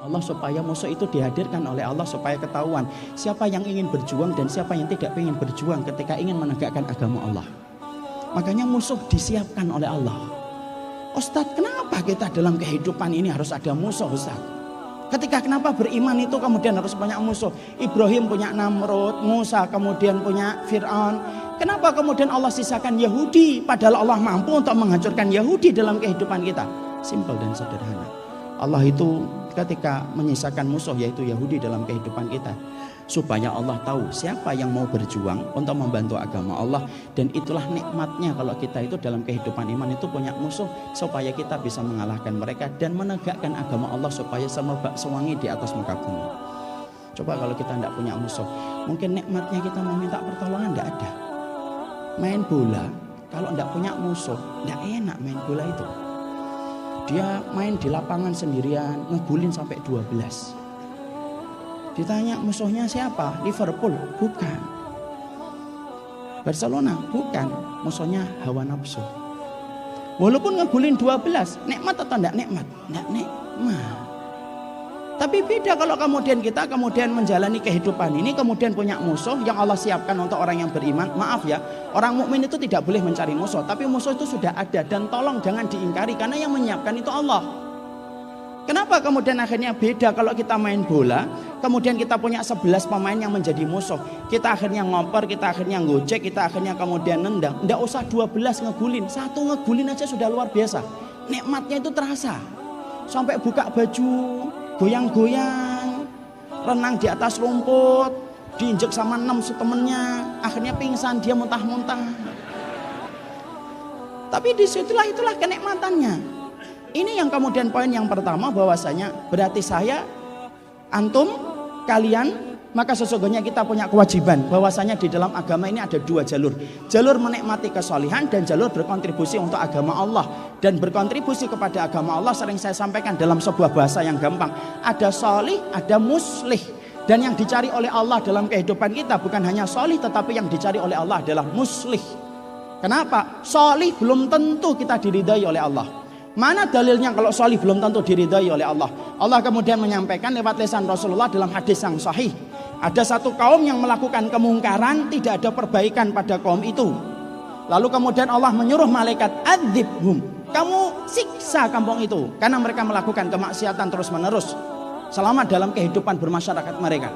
Allah supaya musuh itu dihadirkan oleh Allah supaya ketahuan siapa yang ingin berjuang dan siapa yang tidak ingin berjuang ketika ingin menegakkan agama Allah. Makanya musuh disiapkan oleh Allah. Ustadz, kenapa kita dalam kehidupan ini harus ada musuh, Ustadz? Ketika kenapa beriman itu kemudian harus banyak musuh? Ibrahim punya Namrud, Musa kemudian punya Fir'aun. Kenapa kemudian Allah sisakan Yahudi padahal Allah mampu untuk menghancurkan Yahudi dalam kehidupan kita? Simpel dan sederhana. Allah itu ketika menyisakan musuh yaitu Yahudi dalam kehidupan kita supaya Allah tahu siapa yang mau berjuang untuk membantu agama Allah. Dan itulah nikmatnya kalau kita itu dalam kehidupan iman itu punya musuh supaya kita bisa mengalahkan mereka dan menegakkan agama Allah supaya semerbak sewangi di atas muka bumi. Coba kalau kita tidak punya musuh, mungkin nikmatnya kita meminta pertolongan tidak ada. Main bola kalau tidak punya musuh tidak enak main bola itu. Dia main di lapangan sendirian, ngegulin sampai 12. Ditanya musuhnya siapa? Liverpool? Bukan. Barcelona? Bukan. Musuhnya hawa nafsu. Walaupun ngegulin 12, nikmat atau enggak nikmat? Enggak nikmat. Tapi beda kalau kita kemudian menjalani kehidupan ini kemudian punya musuh yang Allah siapkan untuk orang yang beriman. Maaf ya, orang mukmin itu tidak boleh mencari musuh, tapi musuh itu sudah ada dan tolong jangan diingkari karena yang menyiapkan itu Allah. Kenapa kemudian akhirnya beda kalau kita main bola, kemudian kita punya 11 pemain yang menjadi musuh. Kita akhirnya ngoper, kita akhirnya gojek, kita akhirnya kemudian nendang. Nggak usah 12 ngegulin, satu ngegulin aja sudah luar biasa. Nikmatnya itu terasa. Sampai buka baju, goyang-goyang, renang di atas rumput, diinjek sama 6 temennya, akhirnya pingsan, dia muntah-muntah. Tapi itulah kenikmatannya. Ini yang kemudian poin yang pertama, bahwasanya berarti saya, antum, kalian, maka sesungguhnya kita punya kewajiban bahwasanya di dalam agama ini ada 2 jalur. Jalur menikmati kesolihan dan jalur berkontribusi untuk agama Allah. Dan berkontribusi kepada agama Allah sering saya sampaikan dalam sebuah bahasa yang gampang. Ada solih, ada muslih. Dan yang dicari oleh Allah dalam kehidupan kita bukan hanya solih, tetapi yang dicari oleh Allah adalah muslih. Kenapa? Solih belum tentu kita diridai oleh Allah. Mana dalilnya kalau solih belum tentu diridai oleh Allah? Allah kemudian menyampaikan lewat lisan Rasulullah dalam hadis yang sahih. Ada satu kaum yang melakukan kemungkaran, tidak ada perbaikan pada kaum itu. Lalu kemudian Allah menyuruh malaikat, adzibhum, kamu siksa kampung itu karena mereka melakukan kemaksiatan terus menerus selama dalam kehidupan bermasyarakat mereka.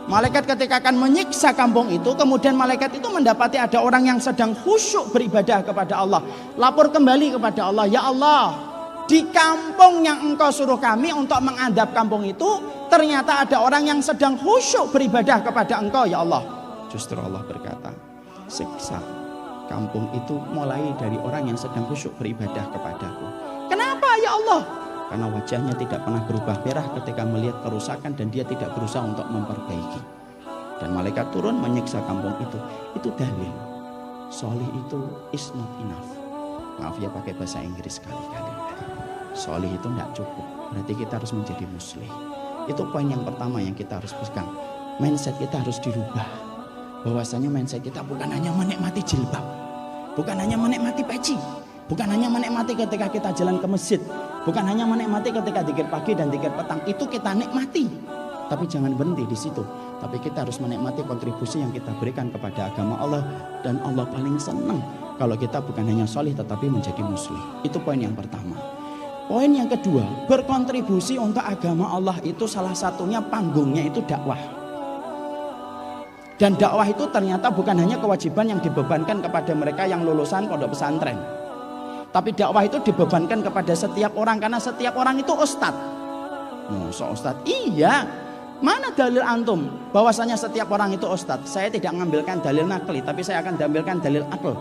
Malaikat ketika akan menyiksa kampung itu, kemudian malaikat itu mendapati ada orang yang sedang khusyuk beribadah kepada Allah. Lapor kembali kepada Allah, ya Allah, di kampung yang engkau suruh kami untuk mengadab kampung itu, ternyata ada orang yang sedang khusyuk beribadah kepada engkau, ya Allah. Justru Allah berkata, siksa kampung itu mulai dari orang yang sedang khusyuk beribadah kepadaku. Kenapa ya Allah? Karena wajahnya tidak pernah berubah merah ketika melihat kerusakan dan dia tidak berusaha untuk memperbaiki. Dan malaikat turun menyiksa kampung itu. Itu dalil. Solih itu is not enough. Maaf ya pakai bahasa Inggris sekali-kali. Solih itu tidak cukup. Berarti kita harus menjadi muslih. Itu poin yang pertama yang kita harus pegang. Mindset kita harus dirubah. Bahwasanya mindset kita bukan hanya menikmati jilbab, bukan hanya menikmati peci, bukan hanya menikmati ketika kita jalan ke masjid, bukan hanya menikmati ketika zikir pagi dan zikir petang, itu kita nikmati. Tapi jangan berhenti di situ. Tapi kita harus menikmati kontribusi yang kita berikan kepada agama Allah. Dan Allah paling senang kalau kita bukan hanya solih tetapi menjadi muslih. Itu poin yang pertama. Poin yang kedua, berkontribusi untuk agama Allah itu salah satunya panggungnya itu dakwah. Dan dakwah itu ternyata bukan hanya kewajiban yang dibebankan kepada mereka yang lulusan pondok pesantren. Tapi dakwah itu dibebankan kepada setiap orang karena setiap orang itu ustadz. Ustadz? Iya. Mana dalil antum bahwasanya setiap orang itu ustadz? Saya tidak mengambilkan dalil nakli, tapi saya akan ambilkan dalil akal.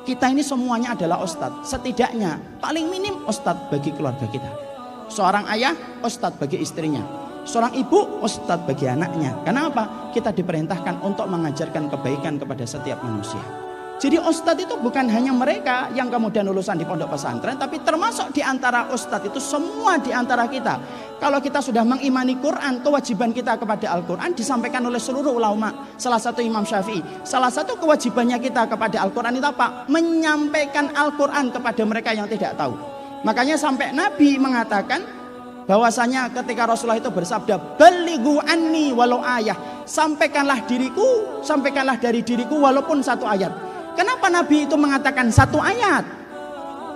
Kita ini semuanya adalah ustadz. Setidaknya paling minim ustadz bagi keluarga kita. Seorang ayah ustadz bagi istrinya. Seorang ibu ustadz bagi anaknya. Kenapa? Kita diperintahkan untuk mengajarkan kebaikan kepada setiap manusia. Jadi ustadz itu bukan hanya mereka yang kemudian lulusan di pondok pesantren, tapi termasuk di antara ustadz itu semua di antara kita. Kalau kita sudah mengimani Quran, kewajiban kita kepada Al-Quran disampaikan oleh seluruh ulama. Salah satu Imam Syafi'i, salah satu kewajibannya kita kepada Al-Quran itu apa? Menyampaikan Al-Quran kepada mereka yang tidak tahu. Makanya sampai Nabi mengatakan, bahwasanya ketika Rasulullah itu bersabda, "Balighu anni walau ayah." Sampaikanlah dari diriku walaupun satu ayat. Kenapa Nabi itu mengatakan satu ayat?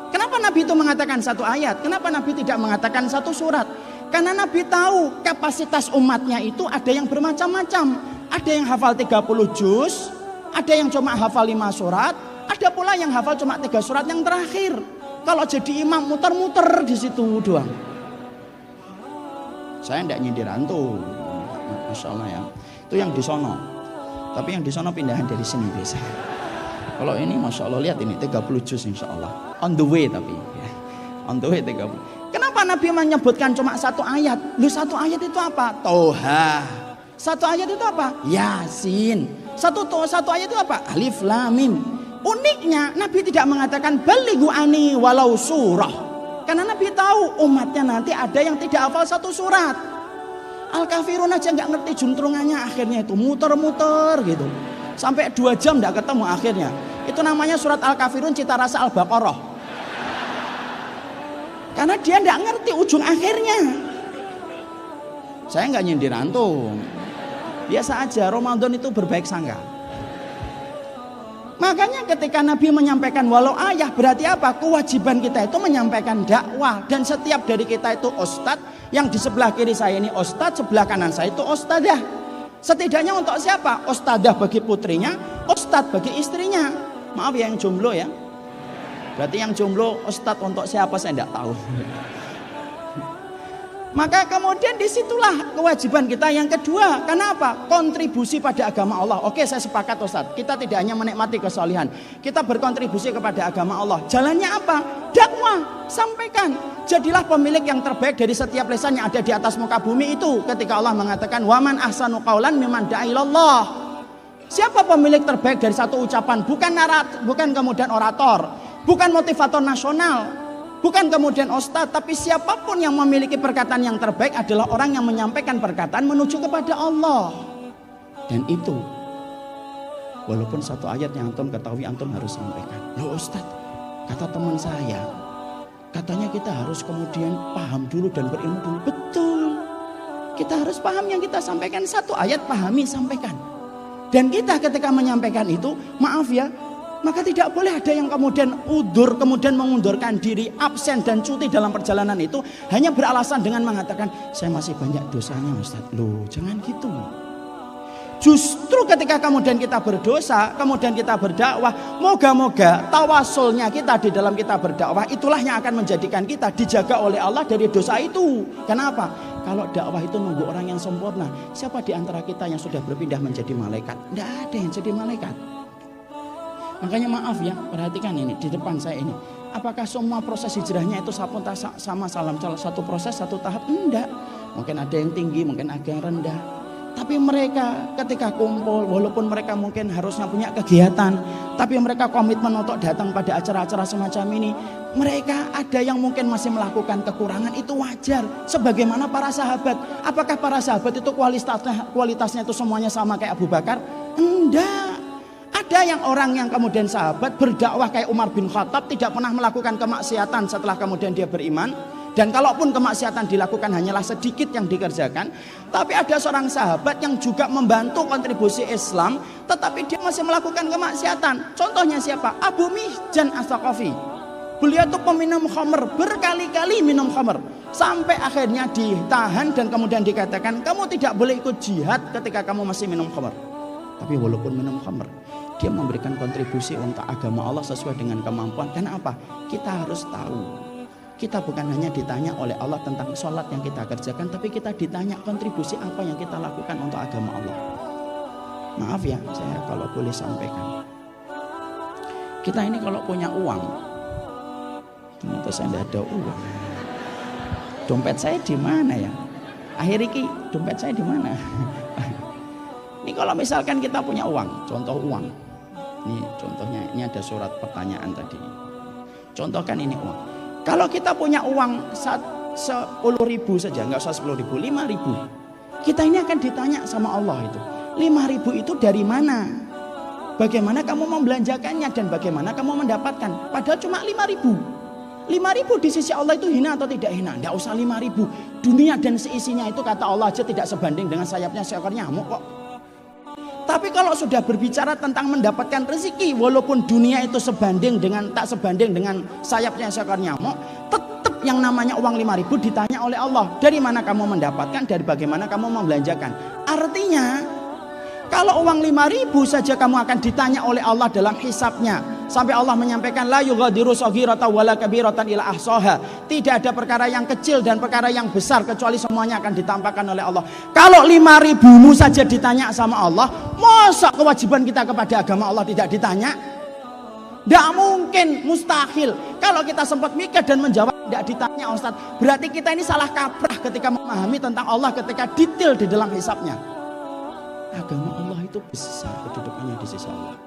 Kenapa Nabi itu mengatakan satu ayat? Kenapa Nabi tidak mengatakan satu surat? Karena Nabi tahu kapasitas umatnya itu ada yang bermacam-macam. Ada yang hafal 30 juz, ada yang cuma hafal 5 surat, ada pula yang hafal cuma 3 surat yang terakhir. Kalau jadi imam muter-muter di situ doang. Saya tidak nyindir antum, Masya Allah ya. Itu yang di sono. Tapi yang di sono pindahan dari sini biasa. Kalau ini Masya Allah, lihat ini 30 juz insya Allah. On the way tapi ya. On the way 30. Kenapa Nabi menyebutkan cuma satu ayat? Lu satu ayat itu apa? Toha. Satu ayat itu apa? Yasin. Satu ayat itu apa? Alif Lam Mim. Uniknya Nabi tidak mengatakan balighu ani walau surah. Karena Nabi tahu umatnya nanti ada yang tidak hafal satu surat. Al-Kafirun aja nggak ngerti juntrungannya, akhirnya itu muter-muter gitu. Sampai 2 jam nggak ketemu akhirnya. Itu namanya surat Al-Kafirun cita rasa Al-Baqarah. Karena dia nggak ngerti ujung akhirnya. Saya nggak nyindir antum. Biasa aja, Ramadan itu berbaik sangka. Makanya ketika Nabi menyampaikan walau ayah, berarti apa? Kewajiban kita itu menyampaikan dakwah. Dan setiap dari kita itu ustadz. Yang di sebelah kiri saya ini ustadz, sebelah kanan saya itu ustadzah. Setidaknya untuk siapa? Ustadzah bagi putrinya, ustadz bagi istrinya. Maaf ya yang jomblo ya. Berarti yang jomblo ustadz untuk siapa saya tidak tahu. Maka kemudian disitulah kewajiban kita yang kedua. Kenapa? Kontribusi pada agama Allah. Oke, saya sepakat Ustadz. Kita tidak hanya menikmati kesolehan, kita berkontribusi kepada agama Allah. Jalannya apa? Dakwah, sampaikan. Jadilah pemilik yang terbaik dari setiap lisan yang ada di atas muka bumi itu. Ketika Allah mengatakan waman ahsanu qaulan mimman da'a ilallah. Siapa pemilik terbaik dari satu ucapan? Bukan kemudian orator, bukan motivator nasional, bukan kemudian ustadz, tapi siapapun yang memiliki perkataan yang terbaik adalah orang yang menyampaikan perkataan menuju kepada Allah. Dan itu walaupun satu ayat yang antum ketahui, antum harus sampaikan. Loh ustadz, kata teman saya, katanya kita harus kemudian paham dulu dan berilmu dulu. Betul, kita harus paham yang kita sampaikan. Satu ayat pahami, sampaikan. Dan kita ketika menyampaikan itu, maaf ya, maka tidak boleh ada yang kemudian udur, kemudian mengundurkan diri, absen dan cuti dalam perjalanan itu hanya beralasan dengan mengatakan saya masih banyak dosanya Ustadz. Loh, jangan gitu. Justru ketika kemudian kita berdosa, kemudian kita berdakwah, moga-moga tawasulnya kita di dalam kita berdakwah itulah yang akan menjadikan kita dijaga oleh Allah dari dosa itu. Kenapa? Kalau dakwah itu nunggu orang yang sempurna, siapa di antara kita yang sudah berpindah menjadi malaikat? Tidak ada yang jadi malaikat. Makanya maaf ya, perhatikan ini di depan saya ini. Apakah semua proses hijrahnya itu sama salam satu proses, satu tahap? Enggak. Mungkin ada yang tinggi, mungkin ada yang rendah. Tapi mereka ketika kumpul, walaupun mereka mungkin harusnya punya kegiatan, tapi mereka komitmen untuk datang pada acara-acara semacam ini. Mereka ada yang mungkin masih melakukan kekurangan, itu wajar. Sebagaimana para sahabat. Apakah para sahabat itu kualitasnya itu semuanya sama kayak Abu Bakar? Enggak. Ada yang orang yang kemudian sahabat berdakwah kayak Umar bin Khattab, tidak pernah melakukan kemaksiatan setelah kemudian dia beriman. Dan kalaupun kemaksiatan dilakukan hanyalah sedikit yang dikerjakan. Tapi ada seorang sahabat yang juga membantu kontribusi Islam, tetapi dia masih melakukan kemaksiatan. Contohnya siapa? Abu Mihjan As-Saqafi. Beliau itu peminum khamr, berkali-kali minum khamr. Sampai akhirnya ditahan dan kemudian dikatakan kamu tidak boleh ikut jihad ketika kamu masih minum khamr. Tapi walaupun minum khamr, dia memberikan kontribusi untuk agama Allah sesuai dengan kemampuan. Karena apa? Kita harus tahu, kita bukan hanya ditanya oleh Allah tentang sholat yang kita kerjakan, tapi kita ditanya kontribusi apa yang kita lakukan untuk agama Allah. Maaf ya, saya kalau boleh sampaikan, kita ini kalau punya uang, ternyata saya tidak ada uang. Dompet saya di mana ya? Akhir ini dompet saya di mana? Ini kalau misalkan kita punya uang, contoh uang. Ini contohnya, ini ada surat pertanyaan tadi. Contohkan ini uang. Kalau kita punya uang 10.000 saja, nggak usah 10.000, 5.000. Kita ini akan ditanya sama Allah itu. 5.000 itu dari mana? Bagaimana kamu membelanjakannya dan bagaimana kamu mendapatkan? Padahal cuma 5.000. 5.000 di sisi Allah itu hina atau tidak hina? Tidak usah 5.000. Dunia dan seisinya itu kata Allah aja tidak sebanding dengan sayapnya seekor nyamuk kok. Tapi kalau sudah berbicara tentang mendapatkan rezeki, walaupun dunia itu tak sebanding dengan sayapnya seekor nyamuk, tetap yang namanya uang 5.000 ditanya oleh Allah. Dari mana kamu mendapatkan, dari bagaimana kamu membelanjakan. Artinya, kalau uang 5.000 saja kamu akan ditanya oleh Allah dalam hisabnya. Sampai Allah menyampaikan la yughadiru shaghiratan wala kabiratan ila ahsaha. Tidak ada perkara yang kecil dan perkara yang besar kecuali semuanya akan ditampakkan oleh Allah. Kalau 5.000-mu saja ditanya sama Allah, masa kewajiban kita kepada agama Allah tidak ditanya? Tidak mungkin, mustahil. Kalau kita sempat mikir dan menjawab tidak ditanya Ustaz, berarti kita ini salah kaprah ketika memahami tentang Allah ketika detail di dalam hisabnya. Agama Allah itu besar kedudukannya di sisi Allah.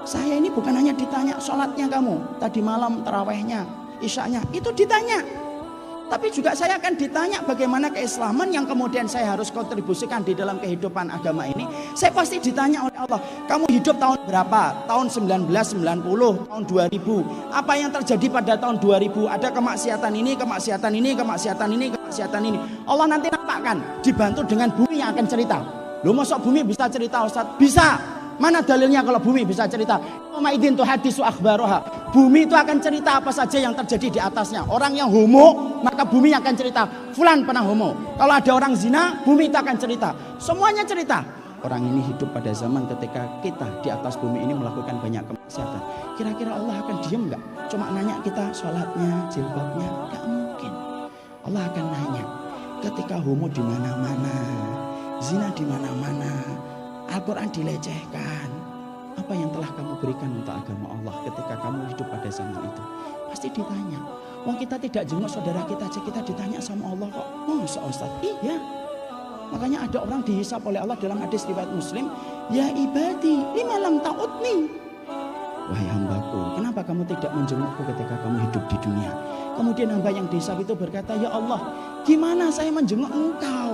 Saya ini bukan hanya ditanya sholatnya kamu, tadi malam tarawehnya, isyaknya, itu ditanya. Tapi juga saya akan ditanya bagaimana keislaman yang kemudian saya harus kontribusikan di dalam kehidupan agama ini. Saya pasti ditanya oleh Allah, kamu hidup tahun berapa? Tahun 1990, tahun 2000. Apa yang terjadi pada tahun 2000? Ada kemaksiatan ini, kemaksiatan ini, kemaksiatan ini, kemaksiatan ini. Allah nanti nampakkan, dibantu dengan bumi yang akan cerita. Loh, masa bumi bisa cerita Ustaz? Bisa. Mana dalilnya kalau bumi bisa cerita? Umaidin tuh hadisu akhbaroha. Bumi itu akan cerita apa saja yang terjadi di atasnya. Orang yang homo, maka bumi akan cerita fulan pernah homo. Kalau ada orang zina, bumi itu akan cerita. Semuanya cerita. Orang ini hidup pada zaman ketika kita di atas bumi ini melakukan banyak kemaksiatan. Kira-kira Allah akan diem nggak? Cuma nanya kita sholatnya, jilbabnya? Nggak mungkin. Allah akan nanya. Ketika homo di mana-mana, zina di mana-mana, Al-Quran dilecehkan, apa yang telah kamu berikan untuk agama Allah ketika kamu hidup pada zaman itu? Pasti ditanya. Wong kita tidak jenguk saudara kita aja kita ditanya sama Allah kok. Masa Ustaz? Iya. Makanya ada orang dihisab oleh Allah dalam hadis riwayat Muslim, ya ibadi, lima lam ta'udni. Wahai hambaku, kenapa kamu tidak menjengukku ketika kamu hidup di dunia? Kemudian hamba yang dihisab itu berkata, ya Allah, gimana saya menjenguk engkau?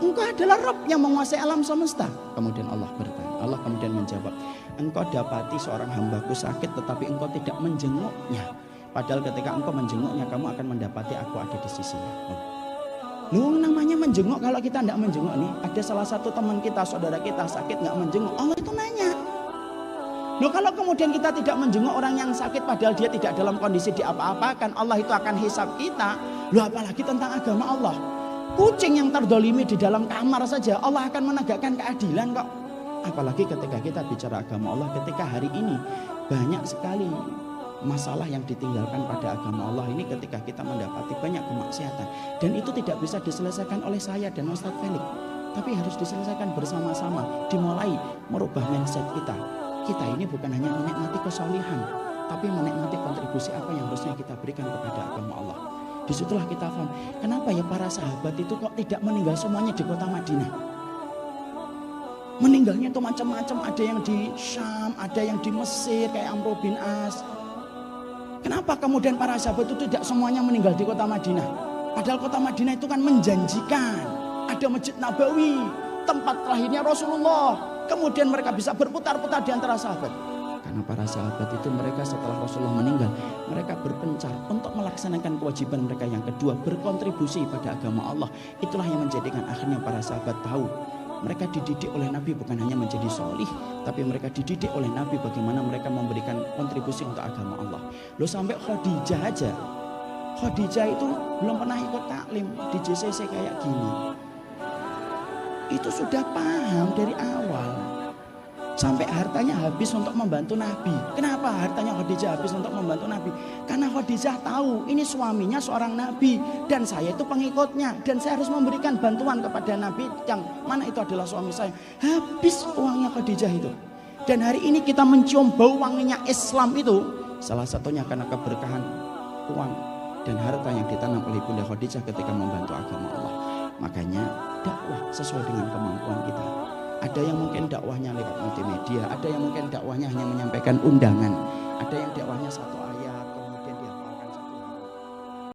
Engkau adalah Rabb yang menguasai alam semesta. Kemudian Allah bertanya, Allah kemudian menjawab, engkau dapati seorang hambaku sakit tetapi engkau tidak menjenguknya. Padahal ketika engkau menjenguknya, kamu akan mendapati aku ada di sisinya. Lu namanya menjenguk, kalau kita tidak menjenguk nih, ada salah satu teman kita, saudara kita sakit nggak menjenguk, Allah itu nanya. Loh, kalau kemudian kita tidak menjenguk orang yang sakit padahal dia tidak dalam kondisi diapa-apakan, Allah itu akan hisab kita. Loh, apalagi tentang agama Allah. Kucing yang terdolimi di dalam kamar saja Allah akan menegakkan keadilan kok. Apalagi ketika kita bicara agama Allah, ketika hari ini banyak sekali masalah yang ditinggalkan pada agama Allah ini ketika kita mendapati banyak kemaksiatan. Dan itu tidak bisa diselesaikan oleh saya dan Ustadz Felix, tapi harus diselesaikan bersama-sama. Dimulai merubah mindset kita. Kita ini bukan hanya menikmati kesolihan, tapi menikmati kontribusi apa yang harusnya kita berikan kepada agama Allah. Disitulah kita paham kenapa ya para sahabat itu kok tidak meninggal semuanya di kota Madinah. Meninggalnya itu macam-macam, ada yang di Syam, ada yang di Mesir kayak Amr bin As. Kenapa kemudian para sahabat itu tidak semuanya meninggal di kota Madinah? Padahal kota Madinah itu kan menjanjikan. Ada Masjid Nabawi, tempat terakhirnya Rasulullah. Kemudian mereka bisa berputar-putar di antara sahabat. Karena para sahabat itu mereka setelah Rasulullah meninggal, mereka berpencar untuk melaksanakan kewajiban mereka yang kedua, berkontribusi pada agama Allah. Itulah yang menjadikan akhirnya para sahabat tahu mereka dididik oleh Nabi bukan hanya menjadi solih, tapi mereka dididik oleh Nabi bagaimana mereka memberikan kontribusi untuk agama Allah. Loh, sampai Khadijah aja, Khadijah itu belum pernah ikut taklim di JCC kayak gini. Itu sudah paham dari awal. Sampai hartanya habis untuk membantu Nabi. Kenapa hartanya Khadijah habis untuk membantu Nabi? Karena Khadijah tahu ini suaminya seorang Nabi dan saya itu pengikutnya, dan saya harus memberikan bantuan kepada Nabi yang mana itu adalah suami saya. Habis uangnya Khadijah itu. Dan hari ini kita mencium bau wanginya Islam itu salah satunya karena keberkahan uang dan harta yang ditanam oleh Bunda Khadijah ketika membantu agama Allah. Makanya dakwah sesuai dengan kemampuan kita. Ada yang mungkin dakwahnya lewat multimedia, ada yang mungkin dakwahnya hanya menyampaikan undangan, ada yang dakwahnya satu